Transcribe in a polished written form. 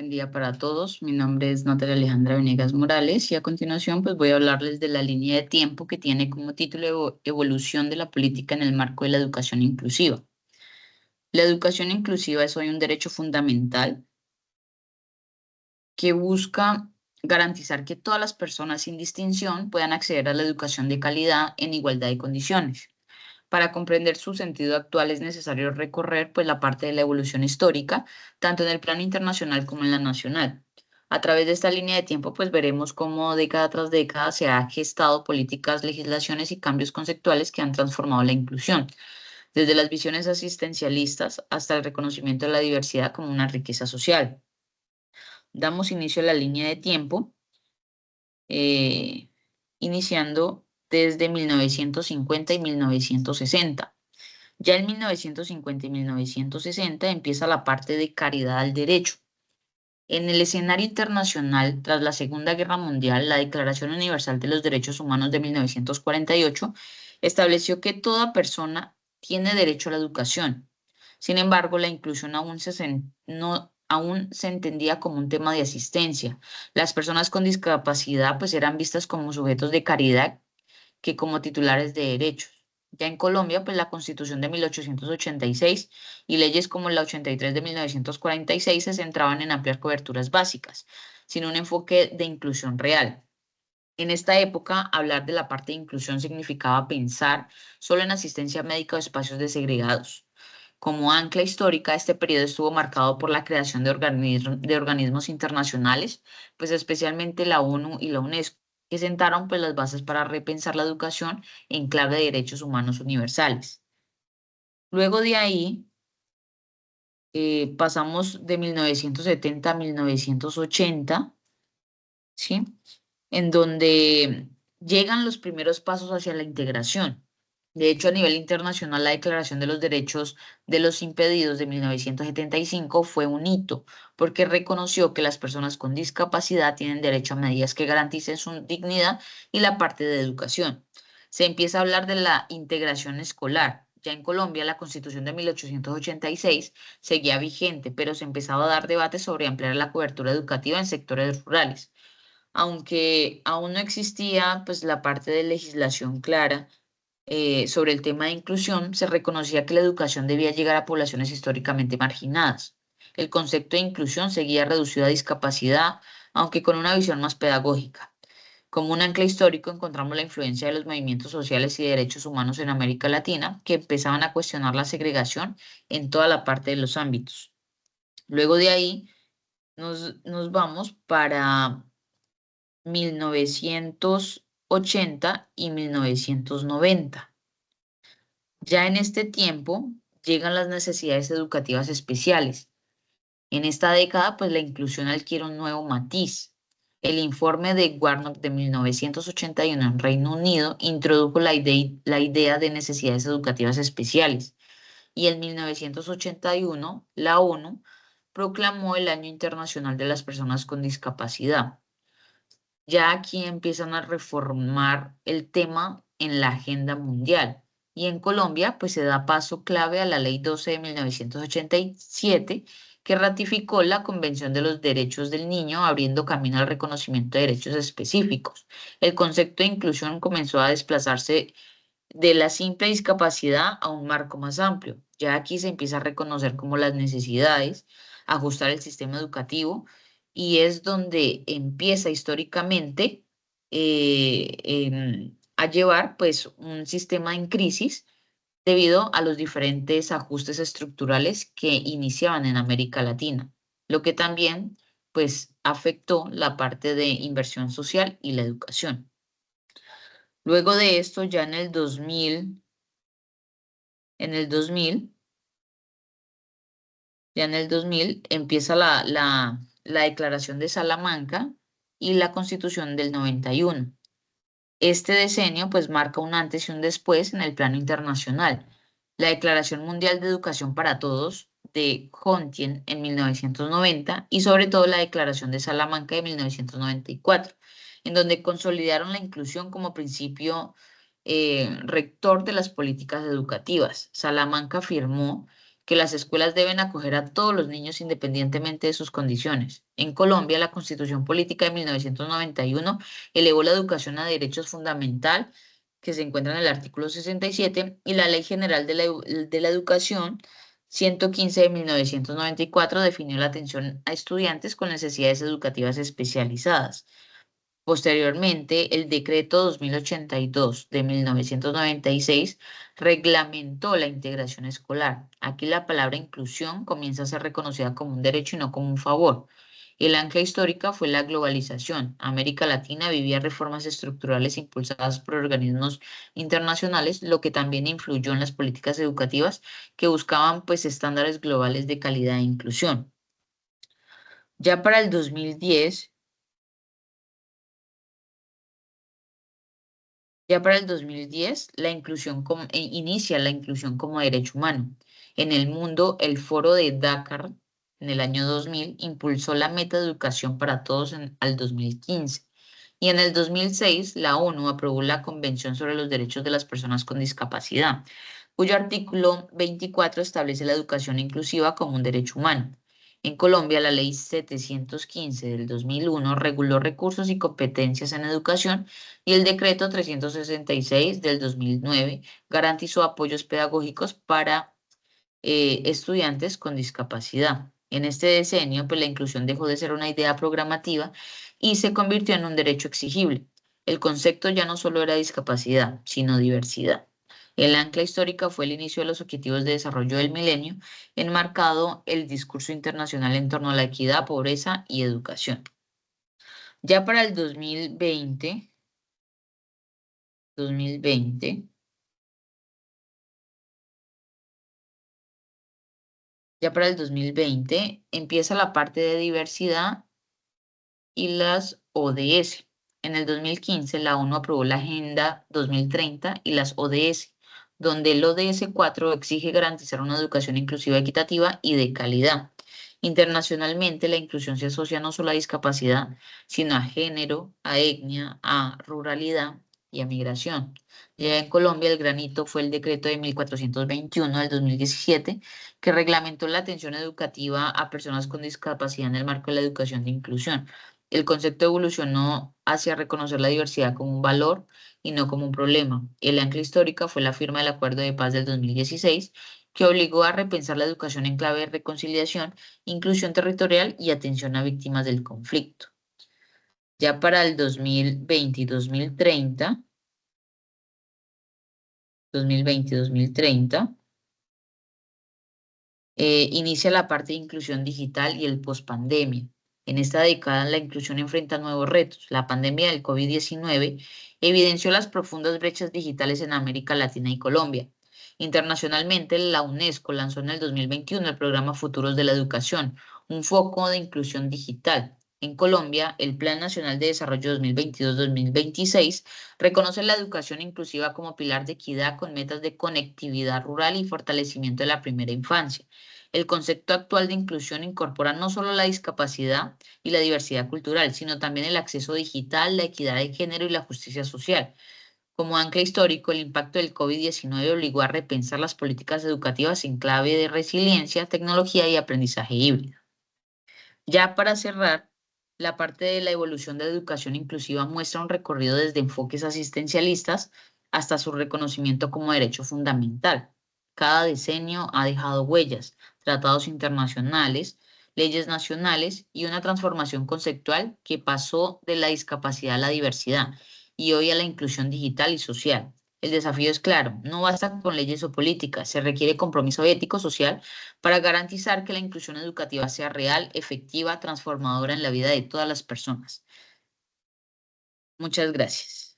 Buen día para todos. Mi nombre es Natalia Alejandra Venegas Morales y a continuación pues voy a hablarles de la línea de tiempo que tiene como título Evolución de la política en el marco de la educación inclusiva. La educación inclusiva es hoy un derecho fundamental que busca garantizar que todas las personas sin distinción puedan acceder a la educación de calidad en igualdad de condiciones. Para comprender su sentido actual es necesario recorrer pues, la parte de la evolución histórica, tanto en el plano internacional como en la nacional. A través de esta línea de tiempo, pues veremos cómo década tras década se han gestado políticas, legislaciones y cambios conceptuales que han transformado la inclusión, desde las visiones asistencialistas hasta el reconocimiento de la diversidad como una riqueza social. Damos inicio a la línea de tiempo, eh, iniciando desde 1950 y 1960. Ya en 1950 y 1960 empieza la parte de caridad al derecho. En el escenario internacional, tras la Segunda Guerra Mundial, la Declaración Universal de los Derechos Humanos de 1948 estableció que toda persona tiene derecho a la educación. Sin embargo, la inclusión aún se entendía como un tema de asistencia. Las personas con discapacidad pues eran vistas como sujetos de caridad que como titulares de derechos. Ya en Colombia, pues la Constitución de 1886 y leyes como la 83 de 1946 se centraban en ampliar coberturas básicas, sin un enfoque de inclusión real. En esta época, hablar de la parte de inclusión significaba pensar solo en asistencia médica o espacios desegregados. Como ancla histórica, este periodo estuvo marcado por la creación de organismos internacionales, pues especialmente la ONU y la UNESCO, que sentaron pues las bases para repensar la educación en clave de derechos humanos universales. Luego de ahí, pasamos de 1970 a 1980, ¿sí? En donde llegan los primeros pasos hacia la integración. De hecho, a nivel internacional, la Declaración de los Derechos de los Impedidos de 1975 fue un hito, porque reconoció que las personas con discapacidad tienen derecho a medidas que garanticen su dignidad y la parte de educación. Se empieza a hablar de la integración escolar. Ya en Colombia, la Constitución de 1886 seguía vigente, pero se empezaba a dar debate sobre ampliar la cobertura educativa en sectores rurales. Aunque aún no existía pues la parte de legislación clara sobre el tema de inclusión, se reconocía que la educación debía llegar a poblaciones históricamente marginadas. El concepto de inclusión seguía reducido a discapacidad, aunque con una visión más pedagógica. Como un ancla histórico encontramos la influencia de los movimientos sociales y de derechos humanos en América Latina, que empezaban a cuestionar la segregación en toda la parte de los ámbitos. Luego de ahí nos vamos para 1980 y 1990. Ya en este tiempo llegan las necesidades educativas especiales. En esta década, pues la inclusión adquiere un nuevo matiz. El informe de Warnock de 1981 en Reino Unido introdujo la idea de necesidades educativas especiales y en 1981 la ONU proclamó el Año Internacional de las Personas con Discapacidad. Ya aquí empiezan a reformar el tema en la agenda mundial. Y en Colombia, pues se da paso clave a la Ley 12 de 1987, que ratificó la Convención de los Derechos del Niño, abriendo camino al reconocimiento de derechos específicos. El concepto de inclusión comenzó a desplazarse de la simple discapacidad a un marco más amplio. Ya aquí se empieza a reconocer como las necesidades, ajustar el sistema educativo y es donde empieza históricamente a llevar pues un sistema en crisis debido a los diferentes ajustes estructurales que iniciaban en América Latina, lo que también pues afectó la parte de inversión social y la educación. Luego de esto, ya en el 2000, en el 2000, ya en el 2000 empieza la Declaración de Salamanca y la Constitución del 91. Este decenio pues marca un antes y un después en el plano internacional. La Declaración Mundial de Educación para Todos de Jontien en 1990 y sobre todo la Declaración de Salamanca de 1994, en donde consolidaron la inclusión como principio rector de las políticas educativas. Salamanca afirmó que las escuelas deben acoger a todos los niños independientemente de sus condiciones. En Colombia, la Constitución Política de 1991 elevó la educación a derechos fundamental, que se encuentra en el artículo 67, y la Ley General de la Educación 115 de 1994 definió la atención a estudiantes con necesidades educativas especializadas. Posteriormente, el decreto 2082 de 1996 reglamentó la integración escolar. Aquí la palabra inclusión comienza a ser reconocida como un derecho y no como un favor. El ancla histórica fue la globalización. América Latina vivía reformas estructurales impulsadas por organismos internacionales, lo que también influyó en las políticas educativas que buscaban pues estándares globales de calidad e inclusión. Ya para el 2010, inicia la inclusión como derecho humano. En el mundo, el Foro de Dakar en el año 2000 impulsó la meta de educación para todos al 2015. Y en el 2006, la ONU aprobó la Convención sobre los Derechos de las Personas con Discapacidad, cuyo artículo 24 establece la educación inclusiva como un derecho humano. En Colombia, la Ley 715 del 2001 reguló recursos y competencias en educación y el Decreto 366 del 2009 garantizó apoyos pedagógicos para estudiantes con discapacidad. En este decenio, pues la inclusión dejó de ser una idea programativa y se convirtió en un derecho exigible. El concepto ya no solo era discapacidad, sino diversidad. El ancla histórica fue el inicio de los Objetivos de Desarrollo del Milenio, enmarcado el discurso internacional en torno a la equidad, pobreza y educación. Ya para el 2020, empieza la parte de diversidad y las ODS. En el 2015, la ONU aprobó la Agenda 2030 y las ODS, donde el ODS 4 exige garantizar una educación inclusiva, equitativa y de calidad. Internacionalmente, la inclusión se asocia no solo a discapacidad, sino a género, a etnia, a ruralidad y a migración. Ya en Colombia, el granito fue el decreto de 1421 del 2017, que reglamentó la atención educativa a personas con discapacidad en el marco de la educación de inclusión. El concepto evolucionó hacia reconocer la diversidad como un valor y no como un problema. El ancla histórica fue la firma del Acuerdo de Paz del 2016, que obligó a repensar la educación en clave de reconciliación, inclusión territorial y atención a víctimas del conflicto. Ya para el 2020 y 2030, inicia la parte de inclusión digital y el pospandemia. En esta década, la inclusión enfrenta nuevos retos. La pandemia del COVID-19 evidenció las profundas brechas digitales en América Latina y Colombia. Internacionalmente, la UNESCO lanzó en el 2021 el programa Futuros de la Educación, un foco de inclusión digital. En Colombia, el Plan Nacional de Desarrollo 2022-2026 reconoce la educación inclusiva como pilar de equidad con metas de conectividad rural y fortalecimiento de la primera infancia. El concepto actual de inclusión incorpora no solo la discapacidad y la diversidad cultural, sino también el acceso digital, la equidad de género y la justicia social. Como ancla histórico, el impacto del COVID-19 obligó a repensar las políticas educativas en clave de resiliencia, tecnología y aprendizaje híbrido. Ya para cerrar, la parte de la evolución de la educación inclusiva muestra un recorrido desde enfoques asistencialistas hasta su reconocimiento como derecho fundamental. Cada decenio ha dejado huellas, tratados internacionales, leyes nacionales y una transformación conceptual que pasó de la discapacidad a la diversidad y hoy a la inclusión digital y social. El desafío es claro, no basta con leyes o políticas, se requiere compromiso ético social para garantizar que la inclusión educativa sea real, efectiva, transformadora en la vida de todas las personas. Muchas gracias.